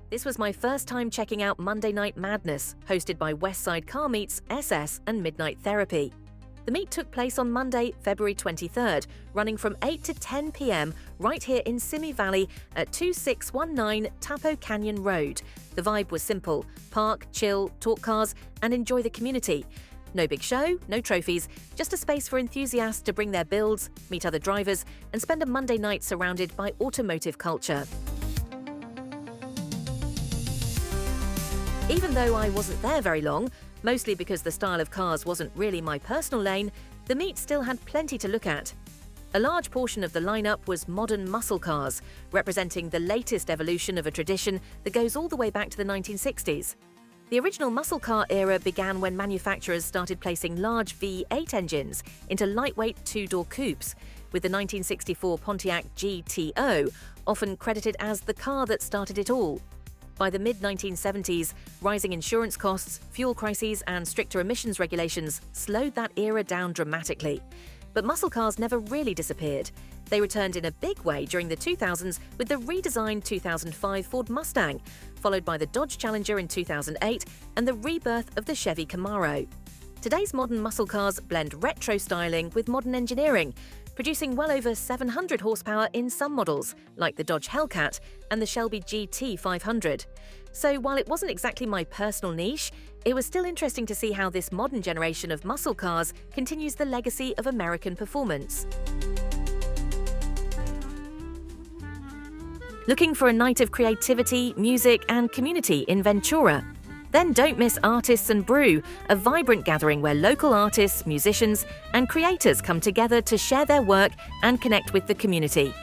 This was my first time checking out Monday Night Madness, hosted by Westside Car Meets, SS, and Midnight Therapy. The meet took place on Monday, February 23rd, running from 8 to 10 p.m. right here in Simi Valley at 2619 Tapo Canyon Road. The vibe was simple: park, chill, talk cars, and enjoy the community. No big show, no trophies, just a space for enthusiasts to bring their builds, meet other drivers, and spend a Monday night surrounded by automotive culture. Even though I wasn't there very long, mostly because the style of cars wasn't really my personal lane, the meet still had plenty to look at. A large portion of the lineup was modern muscle cars, representing the latest evolution of a tradition that goes all the way back to the 1960s. The original muscle car era began when manufacturers started placing large V8 engines into lightweight two-door coupes, with the 1964 Pontiac GTO often credited as the car that started it all. By the mid-1970s, rising insurance costs, fuel crises, and stricter emissions regulations slowed that era down dramatically. But muscle cars never really disappeared. They returned in a big way during the 2000s with the redesigned 2005 Ford Mustang, followed by the Dodge Challenger in 2008 and the rebirth of the Chevy Camaro. Today's modern muscle cars blend retro styling with modern engineering, producing well over 700 horsepower in some models, like the Dodge Hellcat and the Shelby GT 500. So while it wasn't exactly my personal niche, it was still interesting to see how this modern generation of muscle cars continues the legacy of American performance. Looking for a night of creativity, music, and community in Ventura? Then don't miss Artists and Brew, a vibrant gathering where local artists, musicians, and creators come together to share their work and connect with the community.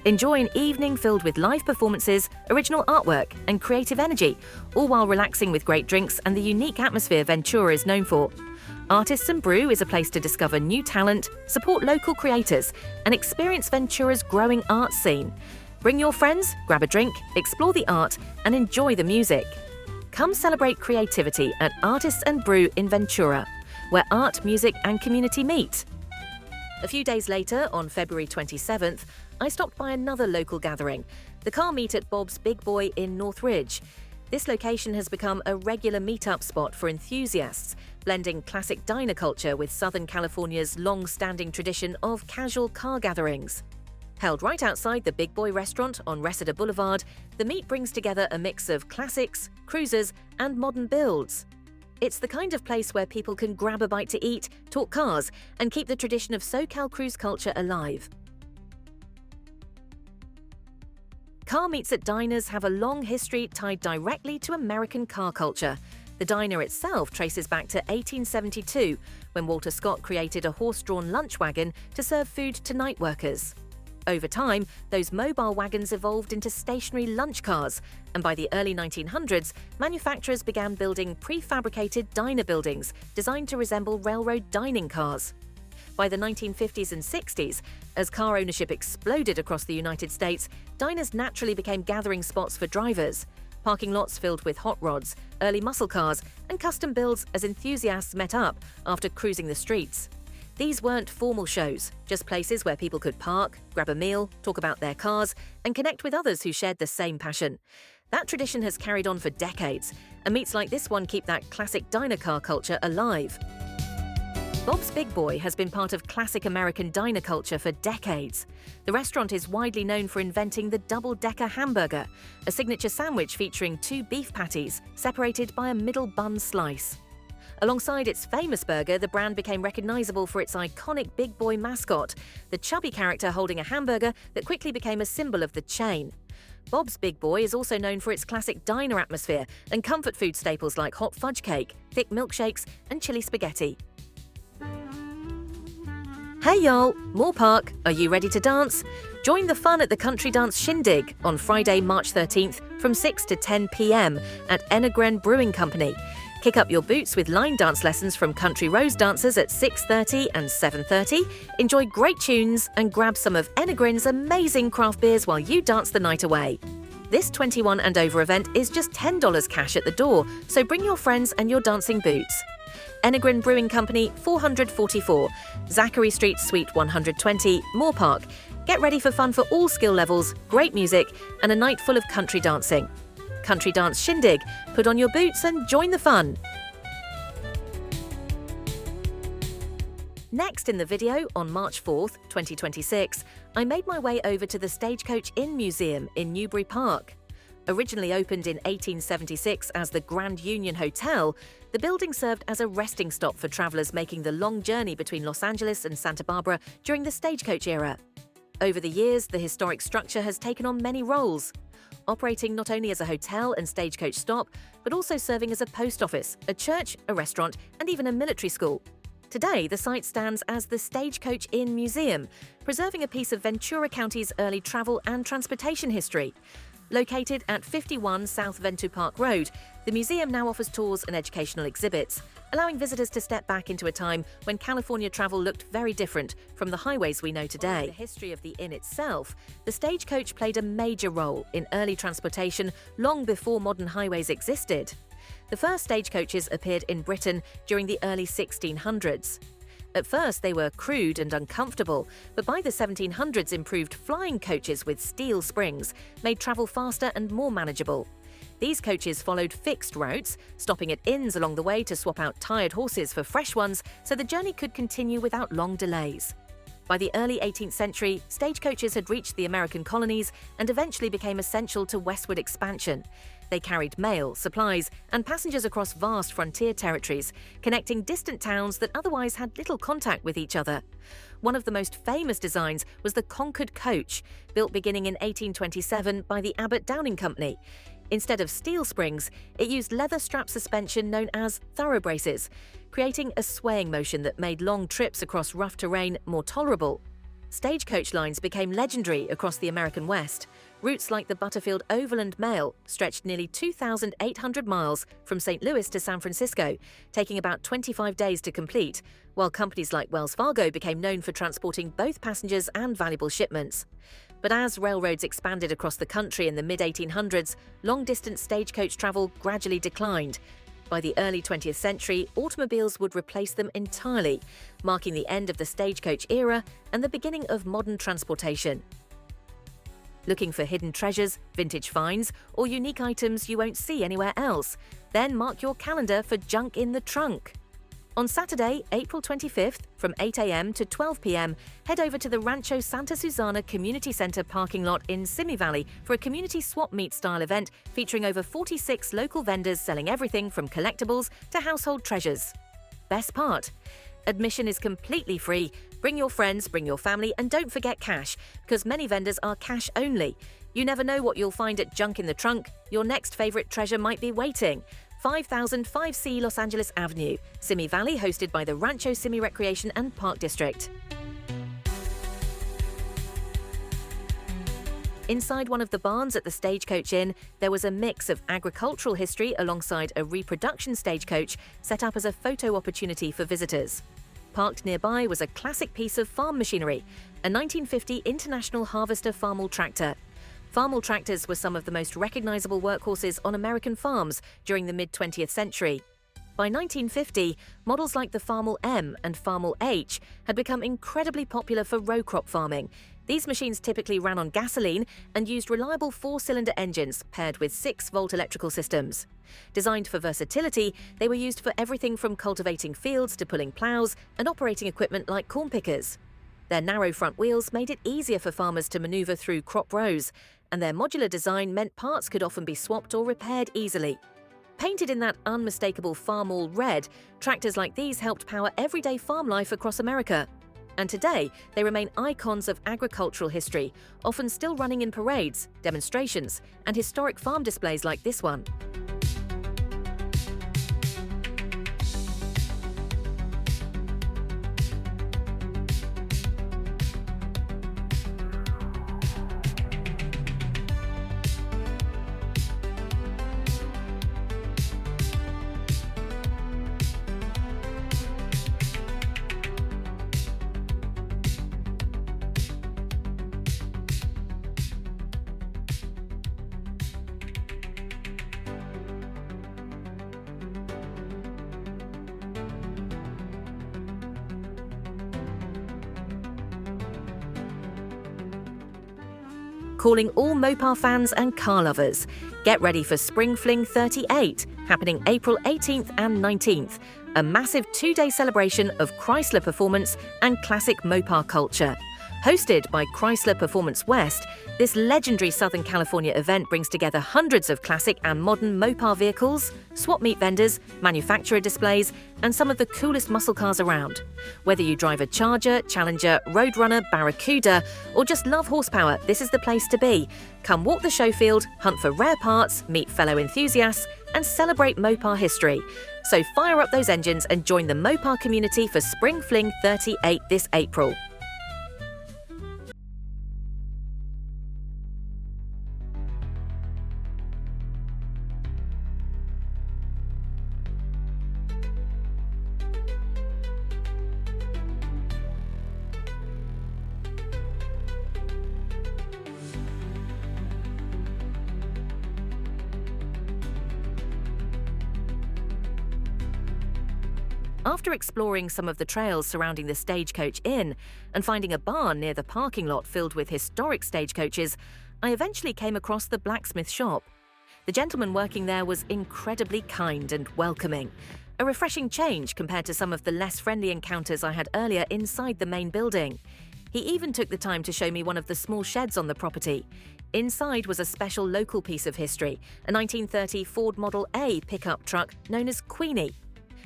Enjoy an evening filled with live performances, original artwork, and creative energy, all while relaxing with great drinks and the unique atmosphere Ventura is known for. Artists and Brew is a place to discover new talent, support local creators, and experience Ventura's growing art scene. Bring your friends, grab a drink, explore the art, and enjoy the music. Come celebrate creativity at Artists and Brew in Ventura, where art, music, and community meet. A few days later, on February 27th, I stopped by another local gathering, the car meet at Bob's Big Boy in Northridge. This location has become a regular meetup spot for enthusiasts, blending classic diner culture with Southern California's long-standing tradition of casual car gatherings. Held right outside the Big Boy restaurant on Reseda Boulevard, the meet brings together a mix of classics, cruisers, and modern builds. It's the kind of place where people can grab a bite to eat, talk cars, and keep the tradition of SoCal cruise culture alive. Car meets at diners have a long history tied directly to American car culture. The diner itself traces back to 1872, when Walter Scott created a horse-drawn lunch wagon to serve food to night workers. Over time, those mobile wagons evolved into stationary lunch cars, and by the early 1900s, manufacturers began building prefabricated diner buildings designed to resemble railroad dining cars. By the 1950s and 60s, as car ownership exploded across the United States, diners naturally became gathering spots for drivers. Parking lots filled with hot rods, early muscle cars, and custom builds as enthusiasts met up after cruising the streets. These weren't formal shows, just places where people could park, grab a meal, talk about their cars, and connect with others who shared the same passion. That tradition has carried on for decades, and meets like this one keep that classic diner car culture alive. Bob's Big Boy has been part of classic American diner culture for decades. The restaurant is widely known for inventing the double-decker hamburger, a signature sandwich featuring 2 beef patties separated by a middle bun slice. Alongside its famous burger, the brand became recognizable for its iconic Big Boy mascot, the chubby character holding a hamburger that quickly became a symbol of the chain. Bob's Big Boy is also known for its classic diner atmosphere and comfort food staples like hot fudge cake, thick milkshakes, and chili spaghetti. Hey y'all, Moore Park, are you ready to dance? Join the fun at the Country Dance Shindig on Friday, March 13th from 6 to 10 p.m. at Enegren Brewing Company. Kick up your boots with line dance lessons from Country Rose dancers at 6:30 and 7:30. Enjoy great tunes and grab some of Enegren's amazing craft beers while you dance the night away. This 21 and over event is just $10 cash at the door, so bring your friends and your dancing boots. Enegren Brewing Company, 444, Zachary Street, Suite 120, Moore Park. Get ready for fun for all skill levels, great music, and a night full of country dancing. country dance shindig, put on your boots and join the fun. Next in the video, on March 4th, 2026, I made my way over to the Stagecoach Inn Museum in Newbury Park. Originally opened in 1876 as the Grand Union Hotel, the building served as a resting stop for travelers making the long journey between Los Angeles and Santa Barbara during the stagecoach era. Over the years, the historic structure has taken on many roles, operating not only as a hotel and stagecoach stop, but also serving as a post office, a church, a restaurant, and even a military school. Today, the site stands as the Stagecoach Inn Museum, preserving a piece of Ventura County's early travel and transportation history. Located at 51 South Ventura Park Road, the museum now offers tours and educational exhibits, allowing visitors to step back into a time when California travel looked very different from the highways we know today. The history of the inn itself, the stagecoach played a major role in early transportation long before modern highways existed. The first stagecoaches appeared in Britain during the early 1600s. At first, they were crude and uncomfortable, but by the 1700s, improved flying coaches with steel springs made travel faster and more manageable. These coaches followed fixed routes, stopping at inns along the way to swap out tired horses for fresh ones so the journey could continue without long delays. By the early 18th century, stagecoaches had reached the American colonies and eventually became essential to westward expansion. They carried mail, supplies, and passengers across vast frontier territories, connecting distant towns that otherwise had little contact with each other. One of the most famous designs was the Concord coach, built beginning in 1827 by the Abbott Downing Company. Instead of steel springs, it used leather strap suspension known as thoroughbraces, creating a swaying motion that made long trips across rough terrain more tolerable. Stagecoach lines became legendary across the American West. Routes like the Butterfield Overland Mail stretched nearly 2,800 miles from St. Louis to San Francisco, taking about 25 days to complete, while companies like Wells Fargo became known for transporting both passengers and valuable shipments. But as railroads expanded across the country in the mid-1800s, long-distance stagecoach travel gradually declined. By the early 20th century, automobiles would replace them entirely, marking the end of the stagecoach era and the beginning of modern transportation. Looking for hidden treasures, vintage finds, or unique items you won't see anywhere else? Then mark your calendar for Junk in the Trunk. On Saturday, April 25th, from 8 a.m. to 12 p.m., head over to the Rancho Santa Susana Community Center parking lot in Simi Valley for a community swap meet style event featuring over 46 local vendors selling everything from collectibles to household treasures. Best part? Admission is completely free. Bring your friends, bring your family, and don't forget cash, because many vendors are cash only. You never know what you'll find at Junk in the Trunk. Your next favorite treasure might be waiting. 5005C Los Angeles Avenue, Simi Valley, hosted by the Rancho Simi Recreation and Park District. Inside one of the barns at the Stagecoach Inn, there was a mix of agricultural history alongside a reproduction stagecoach set up as a photo opportunity for visitors. Parked nearby was a classic piece of farm machinery, a 1950 International Harvester Farmall tractor. Farmall tractors were some of the most recognizable workhorses on American farms during the mid-20th century. By 1950, models like the Farmall M and Farmall H had become incredibly popular for row crop farming. These machines typically ran on gasoline and used reliable four-cylinder engines paired with 6-volt electrical systems. Designed for versatility, they were used for everything from cultivating fields to pulling plows and operating equipment like corn pickers. Their narrow front wheels made it easier for farmers to maneuver through crop rows, and their modular design meant parts could often be swapped or repaired easily. Painted in that unmistakable Farmall red, tractors like these helped power everyday farm life across America. And today, they remain icons of agricultural history, often still running in parades, demonstrations, and historic farm displays like this one. calling all Mopar fans and car lovers. Get ready for Spring Fling 38, happening April 18th and 19th, a massive 2-day celebration of Chrysler performance and classic Mopar culture. Hosted by Chrysler Performance West, this legendary Southern California event brings together hundreds of classic and modern Mopar vehicles, swap meet vendors, manufacturer displays, and some of the coolest muscle cars around. Whether you drive a Charger, Challenger, Roadrunner, Barracuda, or just love horsepower, this is the place to be. Come walk the show field, hunt for rare parts, meet fellow enthusiasts, and celebrate Mopar history. So fire up those engines and join the Mopar community for Spring Fling 38 this April. After exploring some of the trails surrounding the Stagecoach Inn and finding a barn near the parking lot filled with historic stagecoaches, I eventually came across the blacksmith shop. The gentleman working there was incredibly kind and welcoming, a refreshing change compared to some of the less friendly encounters I had earlier inside the main building. He even took the time to show me one of the small sheds on the property. Inside was a special local piece of history, a 1930 Ford Model A pickup truck known as Queenie.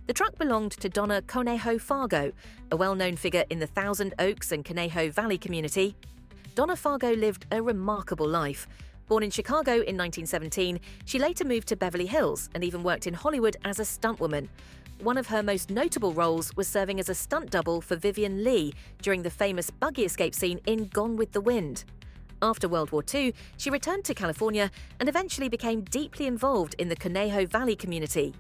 The truck belonged to Donna Conejo Fargo, a well-known figure in the Thousand Oaks and Conejo Valley community. Donna Fargo lived a remarkable life. Born in Chicago in 1917, she later moved to Beverly Hills and even worked in Hollywood as a stuntwoman. One of her most notable roles was serving as a stunt double for Vivian Leigh during the famous buggy escape scene in Gone with the Wind. After World War II, she returned to California and eventually became deeply involved in the Conejo Valley community.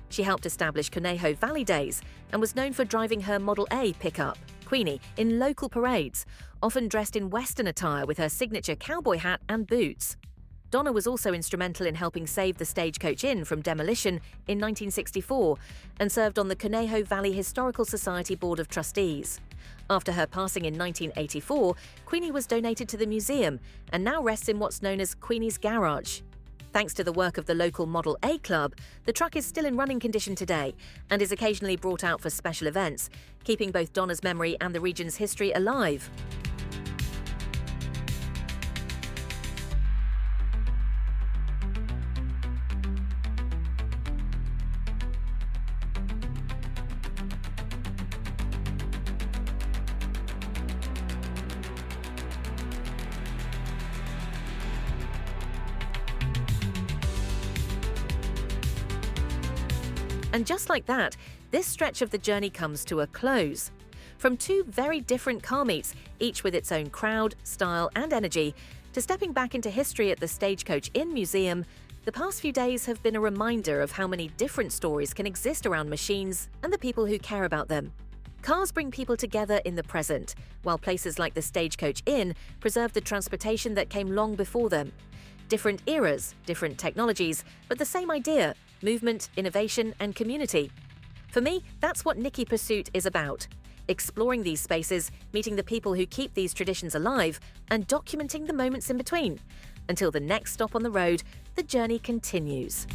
She helped establish Conejo Valley Days and was known for driving her Model A pickup, Queenie, in local parades, often dressed in Western attire with her signature cowboy hat and boots. Donna was also instrumental in helping save the Stagecoach Inn from demolition in 1964 and served on the Conejo Valley Historical Society Board of Trustees. After her passing in 1984, Queenie was donated to the museum and now rests in what's known as Queenie's Garage. Thanks to the work of the local Model A Club, the truck is still in running condition today and is occasionally brought out for special events, keeping both Donna's memory and the region's history alive. And just like that, this stretch of the journey comes to a close. From two very different car meets, each with its own crowd, style, and energy, to stepping back into history at the Stagecoach Inn Museum, the past few days have been a reminder of how many different stories can exist around machines and the people who care about them. Cars bring people together in the present, while places like the Stagecoach Inn preserve the transportation that came long before them. Different eras, different technologies, but the same idea: movement, innovation, and community. For me, that's what NikkiPursuit is about. Exploring these spaces, meeting the people who keep these traditions alive, and documenting the moments in between. Until the next stop on the road, the journey continues.